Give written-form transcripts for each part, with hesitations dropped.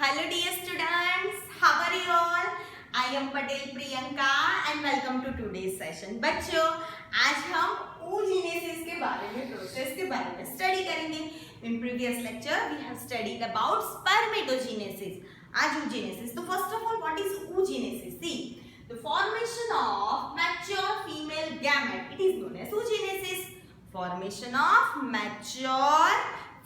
Hello dear students, how are you all? I am Patel Priyanka and welcome to today's session. बच्चों, आज हम oogenesis के बारे में, प्रोसेस के बारे में स्टडी करेंगे. In previous lecture we have studied about spermatogenesis. आज oogenesis. So first of all, what is oogenesis? See, the formation of mature female gamete. It is known as oogenesis. Formation of mature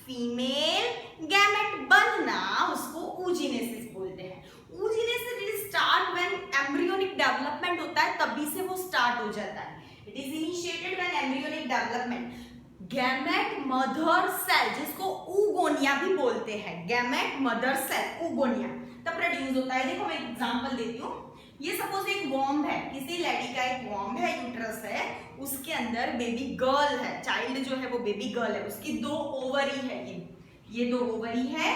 female gamete बनना उसको oogenesis बोलते हैं. oogenesis it start when embryonic development होता है, तभी से वो start हो जाता है. It is initiated when embryonic development. Gamete mother cell जिसको oogonia भी बोलते हैं, गैमेट मदर सेल oogonia तब प्रोड्यूस होता है. देखो मैं एग्जांपल देती हूँ. ये सपोज एक वॉर्म है, किसी लेडी का एक वॉर्म है, यूट्रस है, उसके अंदर बेबी गर्ल है, चाइल्ड जो है वो बेबी गर्ल है, उसकी दो ओवरी है. ये दो ओवरी है,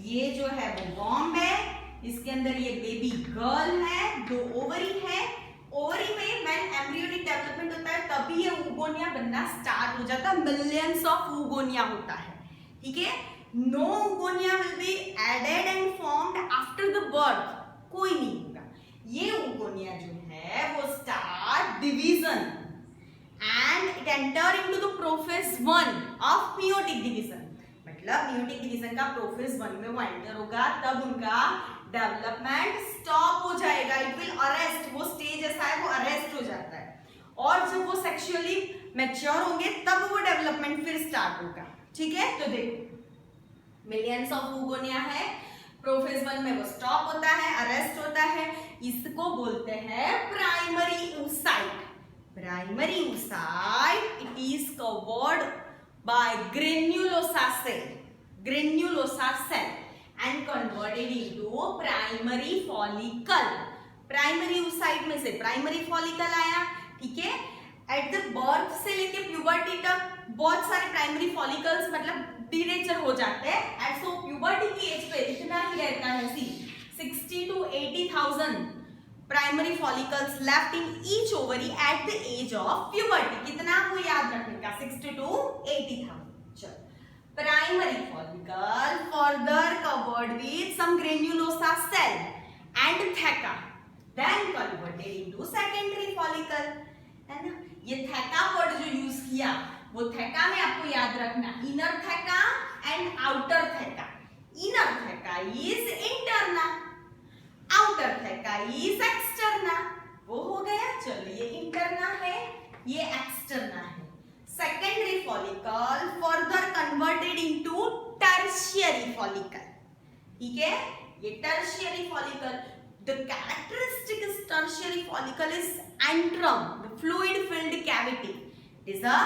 ये जो है वो वॉर्म है, इसके अंदर ये बेबी गर्ल है, दो ओवरी है. ओवरी में व्हेन एम्ब्रियोनिक डेवलपमेंट होता है तभी ये oogonia बनना स्टार्ट हो जाता है. मिलियंस ऑफ oogonia होता है. ठीक है. No oogonia will be added and formed after the birth. कोई नहीं होगा. ये oogonia जो है वो start division and it enter into the prophase 1 of meiotic division. मतलब मियोटिक डिवीजन का प्रोफेज 1 में वो एंटर होगा, तब उनका डेवलपमेंट स्टॉप हो जाएगा. It will arrest. वो स्टेज ऐसा है वो अरेस्ट हो जाता है. और जब वो सेक्सुअली मैच्योर होंगे तब वो डेवलपमेंट फिर स्टार्ट होगा. ठीक है. तो देखो मिलियंस ऑफ oogonia है, प्रोफेज 1 में वो स्टॉप होता है, अरेस्ट होता है. इसको बोलते हैं primary oocyte. Primary oocyte it is covered by granulosa cell. granulosa cell and converted into primary follicle. Primary oocyte में से प्राइमरी फॉलिकल आया. ठीक है. एट द बर्थ से लेके प्यूबर्टी तक बहुत सारे प्राइमरी फॉलिकल्स मतलब डीनेचर हो जाते हैं. एंड सो प्यूबर्टी की एज पे इतना ही रहता है. See 60 to 80,000 primary follicles left in each ovary at the age of puberty. कितना आपको याद रखने का? 60 to 80,000. चलो. Primary follicle further covered with some granulosa cell and theca, then converted into secondary follicle. है ना. ये थैका वर्ड जो यूज किया वो थैका में आपको याद रखना inner theca and outer theca. Inner theca is interna, outer theca is externa. वो हो गया. चलो ये इंटरना है, ये एक्सटर्ना है. Secondary follicle further converted into tertiary follicle. ठीक है. ये tertiary follicle. The characteristic is tertiary follicle is antrum, the fluid filled cavity. It is a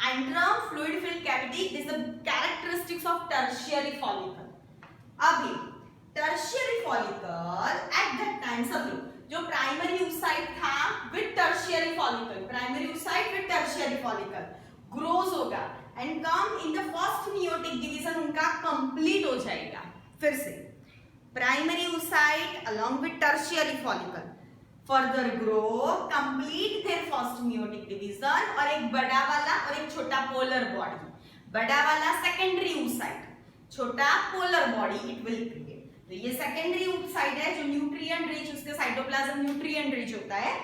antrum fluid filled cavity. It is the characteristics of tertiary follicle. अभी tertiary follicle at that time सब लोग जो primary oocyte था with tertiary follicle, primary oocyte with tertiary follicle grows होगा and come in the first meiotic division उनका complete हो जाएगा. फिर से primary oocyte along with tertiary follicle further grow, complete their first meiotic division और एक बड़ा वाला और एक छोटा polar body. बड़ा वाला secondary oocyte, छोटा polar body it will create. तो ये secondary oocyte है जो nutrient rich, उसके cytoplasm nutrient rich होता है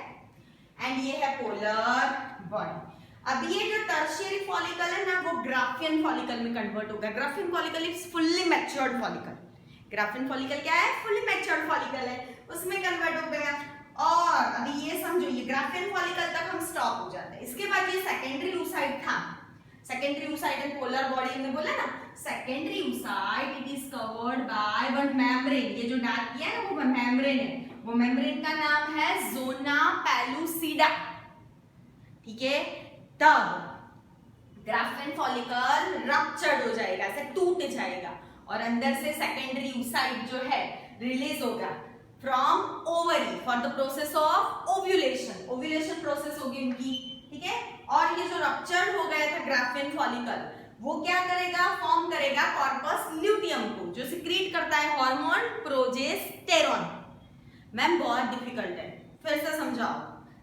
and ये है polar body. अब ये जो tertiary follicle है ना वो Graafian follicle में convert होगा. Graafian follicle is fully matured follicle. Graphene follicle क्या है? फुली मैच्योर्ड फॉलिकल है, उसमें कन्वर्ट हो गया. और अभी ये समझो ये ग्राफिन फॉलिकल तक हम स्टॉप हो जाते हैं. इसके बाद ये सेकेंडरी oocyte था. Secondary oocyte and polar body में बोला ना. Secondary oocyte it is covered by one membrane. ये जो डार्क किया है ना वो मेम्ब्रेन है. वो मेम्ब्रेन का नाम है जोना पेलुसिडा. ठीक है. तब ग्राफिन फॉलिकल रप्चर्ड हो जाएगा, ऐसे टूट जाएगा और अंदर से सेकेंडरी oocyte जो है रिलीज होगा from ovary for the process of ovulation. Ovulation process होगी उनकी. ठीक है. और ये जो रप्चर्ड हो गया था ग्राफिन फॉलिकल वो क्या करेगा? फॉर्म करेगा कॉर्पस ल्यूटियम को जो सिक्रीट करता है हार्मोन प्रोजेस्टेरॉन. मैम बहुत डिफिकल्ट है, फिर से समझाओ.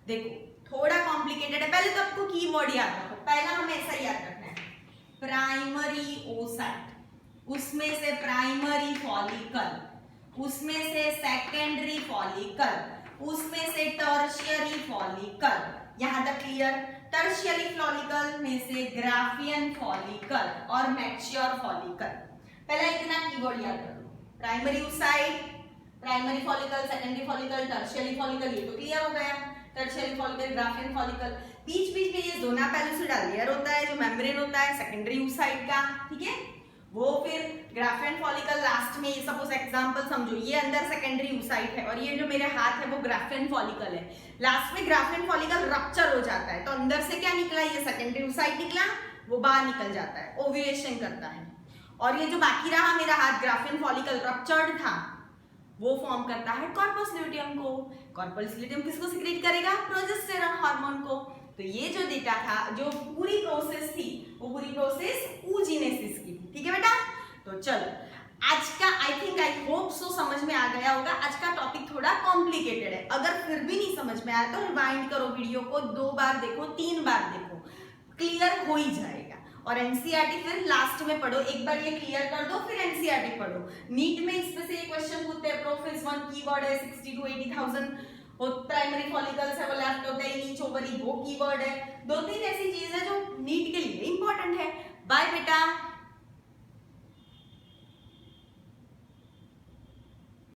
देखो थोड़ा कॉम्प्लिकेटेड है. पहले तो आपको कीवर्ड याद रखो. पहला हमें ऐसा याद रखना है प्राइमरी oocyte. उसमें से प्राइमरी फॉलिकल, उसमें से सेकेंडरी फॉलिकल, उसमें से टर्शियरी फॉलिकल। यहां तक क्लियर? टर्शियरी फॉलिकल में से ग्राफियन फॉलिकल और मैच्योर फॉलिकल। पहला इतना कीवर्ड याद करो, primary oocyte, primary follicle, secondary follicle, tertiary follicle, ये तो क्लियर हो गया। टर्शियरी फॉलिकल, ग्राफियन फॉलिकल, बीच बीच में ये जोना पेलुसिडा लेयर होता है जो मेम्ब्रेन होता है सेकेंडरी oocyte का, ठीक है। वो फिर ग्राफियन फॉलिकल लास्ट में, ये सपोज एग्जांपल समझो, ये अंदर सेकेंडरी oocyte है और ये जो मेरे हाथ है वो ग्राफियन फॉलिकल है। लास्ट में ग्राफियन फॉलिकल रप्चर हो जाता है तो अंदर से क्या निकला, ये सेकेंडरी oocyte निकला, वो बाहर निकल जाता है, ओव्यूलेशन करता है। और ये जो बाकी रहा मेरा हाथ, ग्राफियन फॉलिकल रप्चर्ड था, वो फॉर्म करता है कॉर्पस ल्यूटियम को। कॉर्पस ल्यूटियम किसको सिक्रेट करेगा? प्रोजेस्टेरॉन हार्मोन को। तो ये जो डेटा था, जो पूरी प्रोसेस थी, वो पूरी प्रोसेस oogenesis की थी, ठीक है बेटा। तो चलो आज का आई होप सो समझ में आ गया होगा। आज का टॉपिक थोड़ा कॉम्प्लिकेटेड है, अगर फिर भी नहीं समझ में आया तो रिवाइंड करो वीडियो को, 2 बार देखो, 3 बार देखो, क्लियर हो ही जाएगा। और एनसीईआरटी फिर लास्ट में पढ़ो, एक बार ये क्लियर कर दो फिर एनसीईआरटी पढ़ो। नीट में इसमें से ये क्वेश्चन पूछते हैं, प्रोफेज 1 कीवर्ड है, 60 to 80,000 प्राइमरी फॉलिकल्स है, वो लेफ्ट होता है, नीच ओवरी वो कीवर्ड है। 2-3 ऐसी चीज है जो नीट के लिए इंपॉर्टेंट है। बाय बेटा।